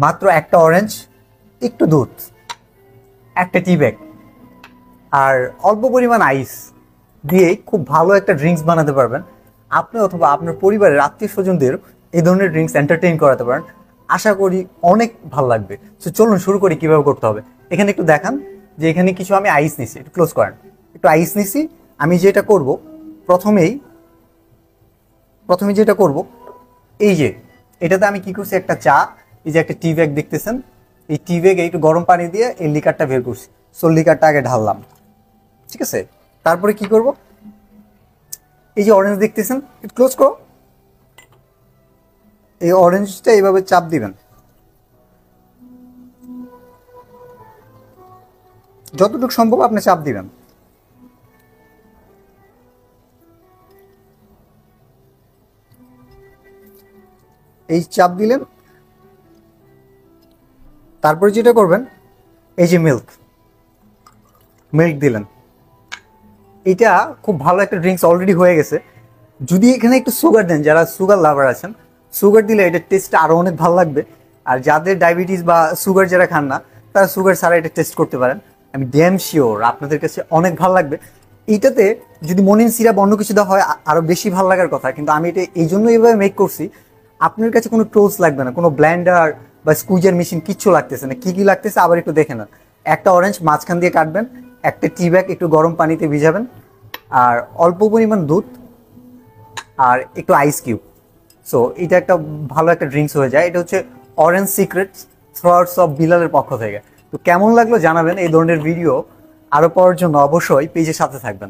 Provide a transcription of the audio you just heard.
মাত্র একটা অরেঞ্জ, একটু দুধ, একটা টি ব্যাগ আর অল্প পরিমাণ আইস দিয়ে খুব ভালো একটা ড্রিঙ্কস বানাতে পারবেন। আপনি অথবা আপনার পরিবারের আত্মীয় স্বজনদের এই ধরনের ড্রিঙ্কস এন্টারটেইন করাতে পারেন। আশা করি অনেক ভালো লাগবে। তো চলুন শুরু করি কিভাবে করতে হবে। এখানে একটু দেখান যে এখানে কিছু আমি আইস নিছি, একটু ক্লোজ করেন, একটু আইস নিছি। আমি যেটা করব প্রথমে যেটা করব, এই যে এটাতে আমি কি করছি, একটা চা, এই যে একটা টি ব্যাগ দেখতেছেন, এই টি ব্যাগে একটু গরম পানি দিয়ে এই লিকারটা বের করছি। সো লিকারটা আগে ঢাললাম, ঠিক আছে। তারপরে কি করব, এই যে অরেঞ্জ দেখতেছেন, একটু ক্লোজ করো, এই অরেঞ্জটা এইভাবে চাপ দিবেন, যতটুকু সম্ভব আপনি চাপ দিবেন। এই চাপ দিলেন, তারপরে যেটা করবেন, এই যে মিল্ক দিলেন। এটা খুব ভালো একটা ড্রিঙ্কস অলরেডি হয়ে গেছে। যদি এখানে একটু সুগার দেন, যারা সুগার লাভার আছেন, সুগার দিলে এটার টেস্টটা আরও অনেক ভালো লাগবে। আর যাদের ডায়াবেটিস বা সুগার যারা খান না, তারা সুগার ছাড়া এটা টেস্ট করতে পারেন। আমি ড্যাম শিওর আপনাদের কাছে অনেক ভালো লাগবে। এইটাতে যদি মনিন সিরাপ অন্য কিছু দেওয়া হয় আরও বেশি ভালো লাগার কথা, কিন্তু আমি এটা এই জন্য এইভাবে মেক করছি। আপনার কাছে কোনো টুলস লাগবে না, কোনো ব্লেন্ডার বা স্কুইজার মেশিন কিচ্ছু লাগতেছে না। কী কী লাগতেছে আবার একটু দেখে নেন। একটা অরেঞ্জ মাঝখান দিয়ে কাটবেন, একটা টি ব্যাগ একটু গরম পানিতে ভিজাবেন, আর অল্প পরিমাণ দুধ আর একটু আইস কিউব। সো এটা একটা ভালো একটা ড্রিঙ্কস হয়ে যায়। এটা হচ্ছে অরেঞ্জ সিক্রেটস থ্রটস অফ বিলালের পক্ষ থেকে। তো কেমন লাগলো জানাবেন। এই ধরনের ভিডিও আরও পাওয়ার জন্য অবশ্যই পেজের সাথে থাকবেন।